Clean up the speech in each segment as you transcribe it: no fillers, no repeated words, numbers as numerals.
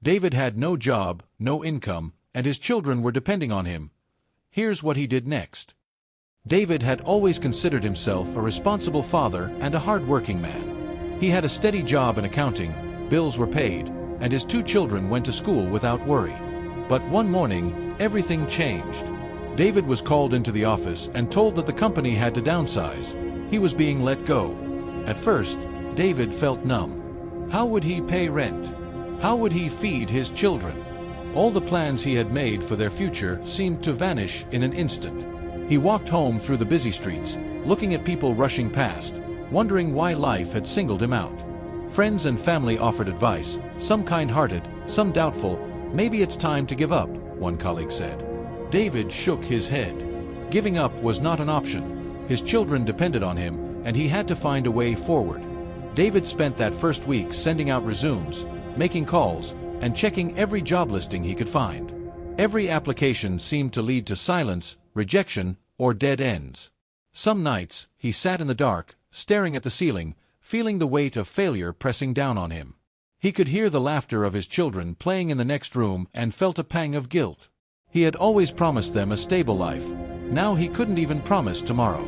David had no job, no income, and his children were depending on him. Here's what he did next. David had always considered himself a responsible father and a hard-working man. He had a steady job in accounting, bills were paid, and his 2 children went to school without worry. But one morning, everything changed. David was called into the office and told that the company had to downsize. He was being let go. At first, David felt numb. How would he pay rent? How would he feed his children? All the plans he had made for their future seemed to vanish in an instant. He walked home through the busy streets, looking at people rushing past, wondering why life had singled him out. Friends and family offered advice, some kind-hearted, some doubtful. Maybe it's time to give up, one colleague said. David shook his head. Giving up was not an option. His children depended on him, and he had to find a way forward. David spent that first week sending out resumes, making calls, and checking every job listing he could find. Every application seemed to lead to silence, rejection, or dead ends. Some nights, he sat in the dark, staring at the ceiling, feeling the weight of failure pressing down on him. He could hear the laughter of his children playing in the next room and felt a pang of guilt. He had always promised them a stable life. Now he couldn't even promise tomorrow.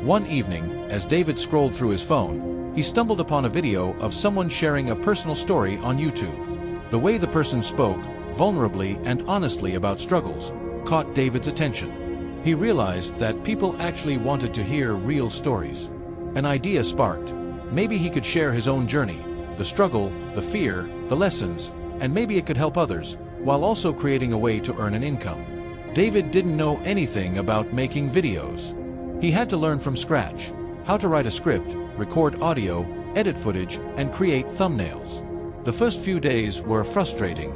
One evening, as David scrolled through his phone, he stumbled upon a video of someone sharing a personal story on YouTube. The way the person spoke, vulnerably and honestly about struggles, caught David's attention. He realized that people actually wanted to hear real stories. An idea sparked. Maybe he could share his own journey, the struggle, the fear, the lessons, and maybe it could help others, while also creating a way to earn an income. David didn't know anything about making videos. He had to learn from scratch, how to write a script, record audio, edit footage, and create thumbnails. The first few days were frustrating.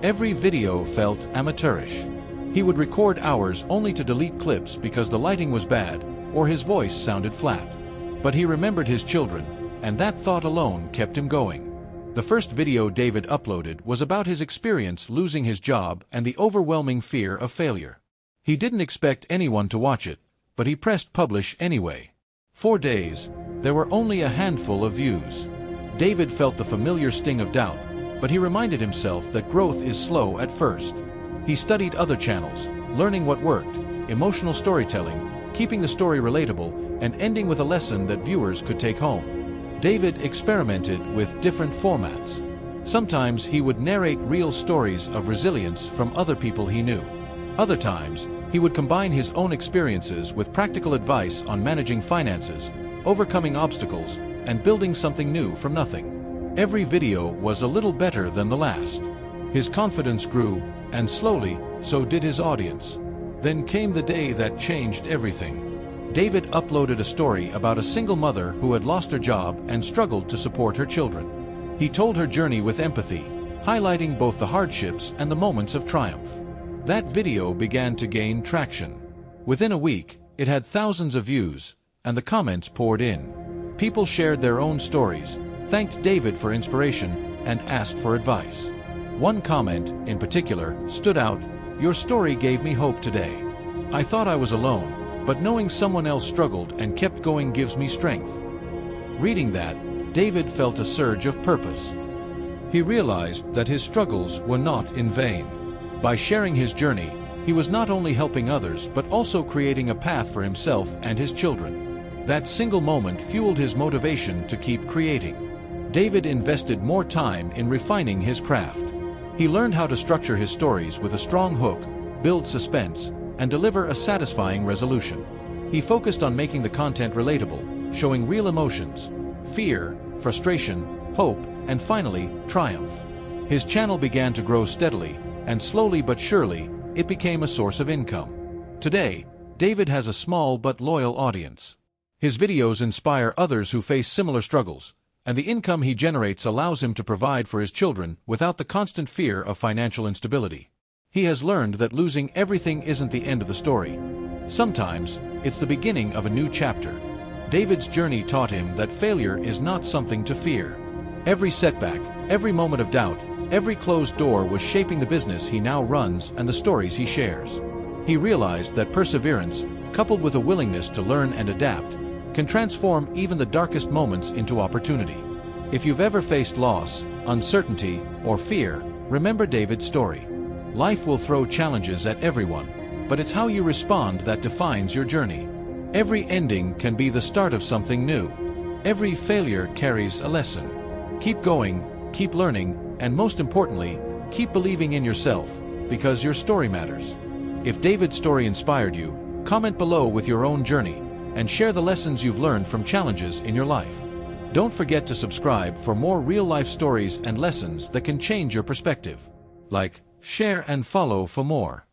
Every video felt amateurish. He would record hours only to delete clips because the lighting was bad, or his voice sounded flat. But he remembered his children, and that thought alone kept him going. The first video David uploaded was about his experience losing his job and the overwhelming fear of failure. He didn't expect anyone to watch it, but he pressed publish anyway. 4 days, there were only a handful of views. David felt the familiar sting of doubt, but he reminded himself that growth is slow at first. He studied other channels, learning what worked, emotional storytelling, keeping the story relatable, and ending with a lesson that viewers could take home. David experimented with different formats. Sometimes he would narrate real stories of resilience from other people he knew. Other times, he would combine his own experiences with practical advice on managing finances, overcoming obstacles, and building something new from nothing. Every video was a little better than the last. His confidence grew, and slowly, so did his audience. Then came the day that changed everything. David uploaded a story about a single mother who had lost her job and struggled to support her children. He told her journey with empathy, highlighting both the hardships and the moments of triumph. That video began to gain traction. Within a week, it had thousands of views, and the comments poured in. People shared their own stories, thanked David for inspiration, and asked for advice. One comment, in particular, stood out: "Your story gave me hope today. I thought I was alone, but knowing someone else struggled and kept going gives me strength." Reading that, David felt a surge of purpose. He realized that his struggles were not in vain. By sharing his journey, he was not only helping others but also creating a path for himself and his children. That single moment fueled his motivation to keep creating. David invested more time in refining his craft. He learned how to structure his stories with a strong hook, build suspense, and deliver a satisfying resolution. He focused on making the content relatable, showing real emotions: fear, frustration, hope, and finally, triumph. His channel began to grow steadily, and slowly but surely, it became a source of income. Today, David has a small but loyal audience. His videos inspire others who face similar struggles, and the income he generates allows him to provide for his children without the constant fear of financial instability. He has learned that losing everything isn't the end of the story. Sometimes, it's the beginning of a new chapter. David's journey taught him that failure is not something to fear. Every setback, every moment of doubt, every closed door was shaping the business he now runs and the stories he shares. He realized that perseverance, coupled with a willingness to learn and adapt, can transform even the darkest moments into opportunity. If you've ever faced loss, uncertainty, or fear, Remember David's story. Life will throw challenges at everyone, but it's how you respond that defines your journey. Every ending can be the start of something new. Every failure carries a lesson. Keep going, keep learning, and most importantly, keep believing in yourself, because your story matters. If David's story inspired you, comment below with your own journey, and share the lessons you've learned from challenges in your life. Don't forget to subscribe for more real-life stories and lessons that can change your perspective. Like, share and follow for more.